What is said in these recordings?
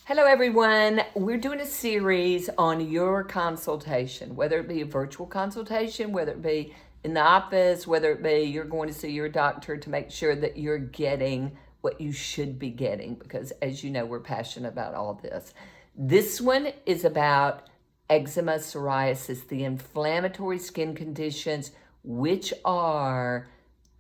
Hello, everyone. We're doing a series on your consultation, whether it be a virtual consultation, whether it be in the office, whether it be you're going to see your doctor to make sure that you're getting what you should be getting, because as you know, we're passionate about all this. This one is about eczema, psoriasis, the inflammatory skin conditions, which are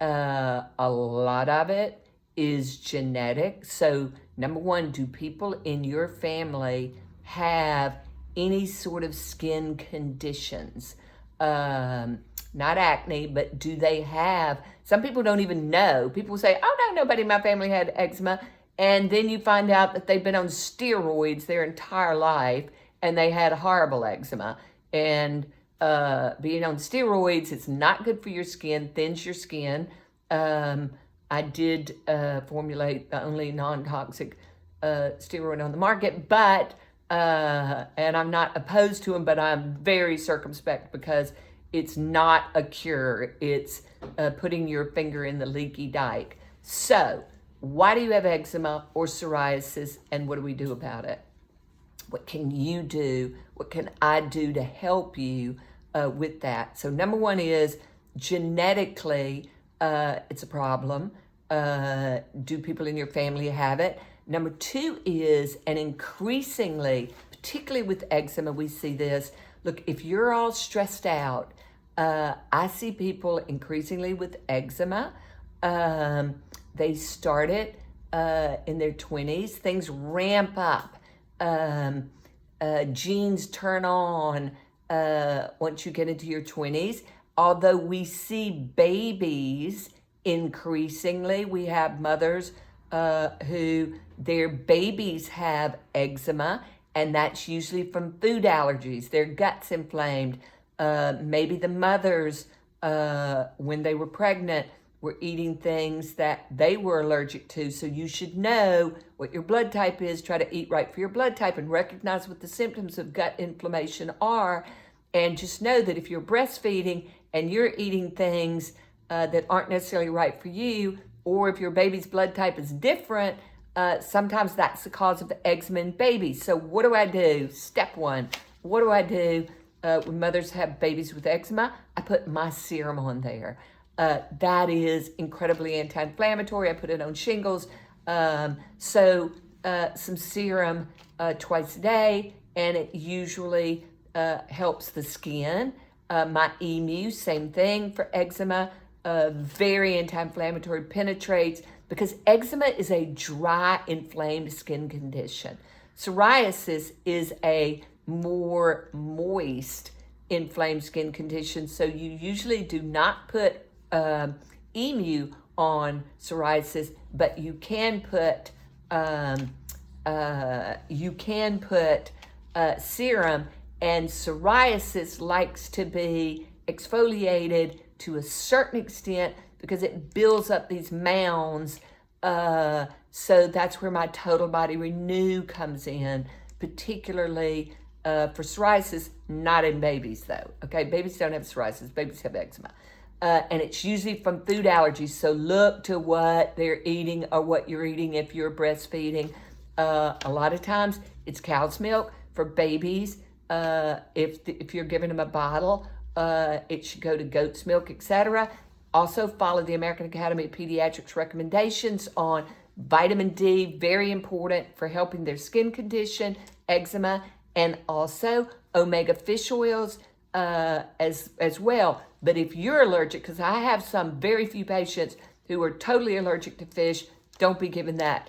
a lot of it is genetic. So, number one, do people in your family have any sort of skin conditions? Not acne, but do they have? Some people don't even know. People say, "Oh no, nobody in my family had eczema," and then you find out that they've been on steroids their entire life and they had horrible eczema. And being on steroids, it's not good for your skin, thins your skin. I did formulate the only non-toxic steroid on the market, but and I'm not opposed to them, but I'm very circumspect because it's not a cure. It's putting your finger in the leaky dike. So, why do you have eczema or psoriasis, and what do we do about it? What can you do? What can I do to help you with that? So, number one is genetically, it's a problem. Do people in your family have it? Number two is, and increasingly, particularly with eczema, we see this. Look, if you're all stressed out, I see people increasingly with eczema. They start it in their 20s. Things ramp up. Genes turn on once you get into your 20s. Although we see babies increasingly, we have mothers who their babies have eczema, and that's usually from food allergies. Their gut's inflamed. Maybe the mothers, when they were pregnant, were eating things that they were allergic to. So you should know what your blood type is, try to eat right for your blood type, and recognize what the symptoms of gut inflammation are. And just know that if you're breastfeeding and you're eating things that aren't necessarily right for you, or if your baby's blood type is different, sometimes that's the cause of the eczema in babies. So what do I do? Step one, what do I do when mothers have babies with eczema? I put my serum on there. That is incredibly anti-inflammatory. I put it on shingles. So some serum twice a day, and it usually helps the skin. My emu, same thing for eczema. Very anti-inflammatory, penetrates, because eczema is a dry, inflamed skin condition. Psoriasis is a more moist, inflamed skin condition. So you usually do not put emu on psoriasis, but you can put serum. And psoriasis likes to be exfoliated to a certain extent because it builds up these mounds. So that's where my Total Body Renew comes in, particularly for psoriasis, not in babies though. Okay, babies don't have psoriasis, babies have eczema. And it's usually from food allergies. So look to what they're eating or what you're eating if you're breastfeeding. A lot of times it's cow's milk for babies. If you're giving them a bottle, it should go to goat's milk, etc. Also follow the American Academy of Pediatrics recommendations on vitamin D, very important for helping their skin condition, eczema, and also omega fish oils as well. But if you're allergic, because I have some very few patients who are totally allergic to fish, don't be given that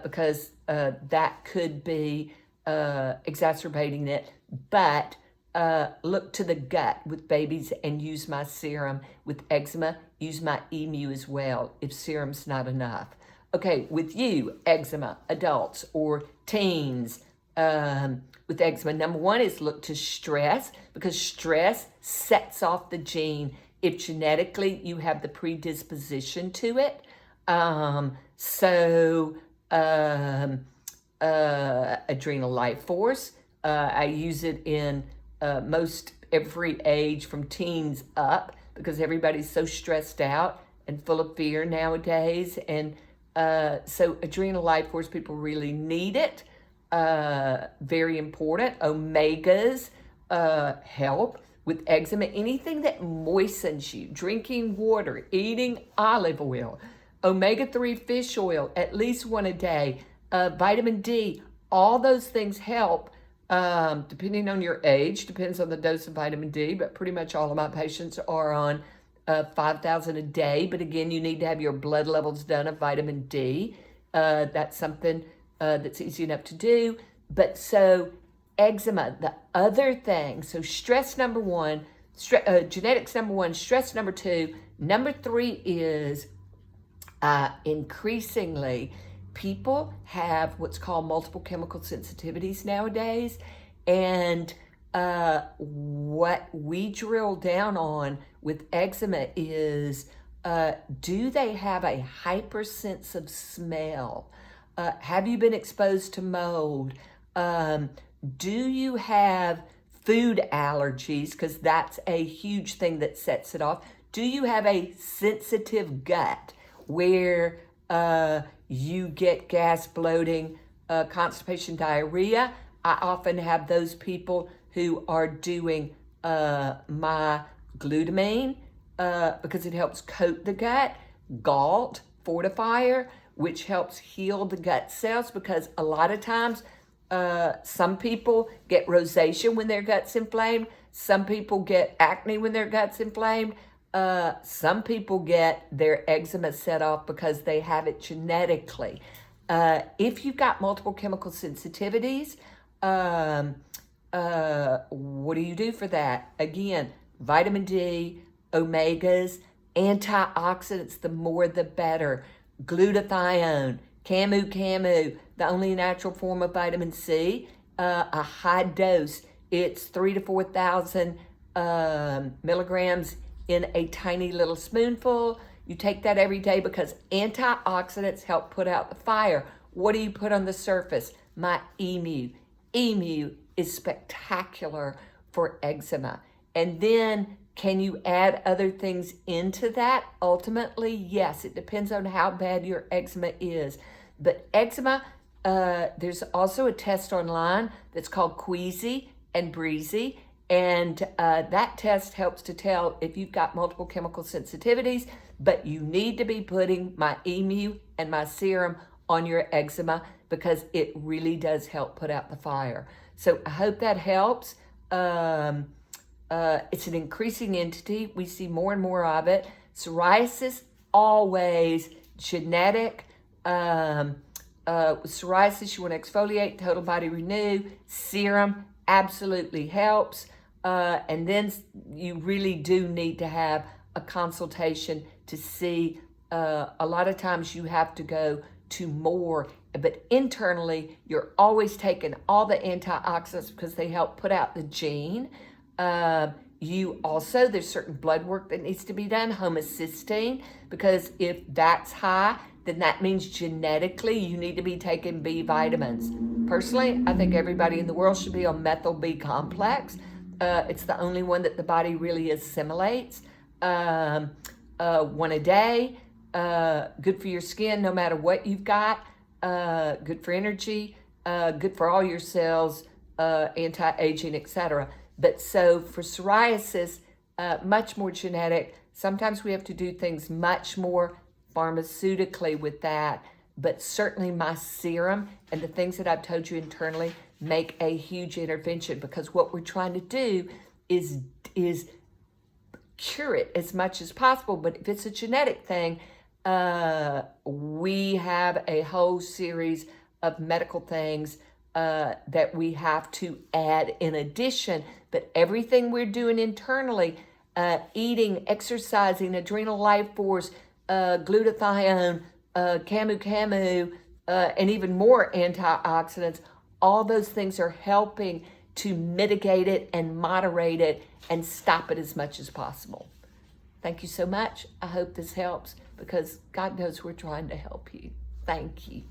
because that could be exacerbating it. But look to the gut with babies and use my serum. With eczema, use my emu as well if serum's not enough. Okay, with you, eczema, adults or teens with eczema, number one is look to stress, because stress sets off the gene if genetically you have the predisposition to it. Adrenal life force. I use it in most every age from teens up because everybody's so stressed out and full of fear nowadays. And so adrenal life force, people really need it. very important. Omegas help with eczema. Anything that moistens you, drinking water, eating olive oil, omega-3 fish oil, at least one a day, vitamin D, all those things help. Depending on your age, depends on the dose of vitamin D, but pretty much all of my patients are on 5,000 a day. But again, you need to have your blood levels done of vitamin D. That's something that's easy enough to do. But so eczema, the other thing, so stress number one, genetics number one, stress number two, number three is increasingly people have what's called multiple chemical sensitivities nowadays. And what we drill down on with eczema is, do they have a hypersensitive smell? Have you been exposed to mold? Do you have food allergies? Because that's a huge thing that sets it off. Do you have a sensitive gut where you get gas, bloating, constipation, diarrhea? I often have those people who are doing my glutamine because it helps coat the gut, Galt fortifier, which helps heal the gut cells, because a lot of times some people get rosacea when their gut's inflamed. Some people get acne when their gut's inflamed. Some people get their eczema set off because they have it genetically. If you've got multiple chemical sensitivities, what do you do for that? Again, vitamin D, omegas, antioxidants, the more the better. Glutathione, camu, the only natural form of vitamin C, a high dose. It's 3,000 to 4,000 milligrams in a tiny little spoonful. You take that every day because antioxidants help put out the fire. What do you put on the surface? My emu. Emu is spectacular for eczema. And then can you add other things into that? Ultimately, yes. It depends on how bad your eczema is. But eczema, there's also a test online that's called Queasy and Breezy. And that test helps to tell if you've got multiple chemical sensitivities, but you need to be putting my emu and my serum on your eczema because it really does help put out the fire. So I hope that helps. It's an increasing entity. We see more and more of it. Psoriasis, always genetic. With psoriasis, you want to exfoliate, total body renew. Serum absolutely helps. And then you really do need to have a consultation to see. A lot of times you have to go to more, but internally you're always taking all the antioxidants because they help put out the gene. You also, there's certain blood work that needs to be done, homocysteine, because if that's high, then that means genetically you need to be taking B vitamins. Personally, I think everybody in the world should be on methyl B complex. It's the only one that the body really assimilates. One a day, good for your skin no matter what you've got, good for energy, good for all your cells, anti-aging, etc. But so for psoriasis, much more genetic. Sometimes we have to do things much more pharmaceutically with that, but certainly my serum and the things that I've told you internally make a huge intervention, because what we're trying to do is cure it as much as possible. But if it's a genetic thing, we have a whole series of medical things that we have to add in addition. But everything we're doing internally, eating, exercising, adrenal life force, glutathione, camu, and even more antioxidants, all those things are helping to mitigate it and moderate it and stop it as much as possible. Thank you so much. I hope this helps, because God knows we're trying to help you. Thank you.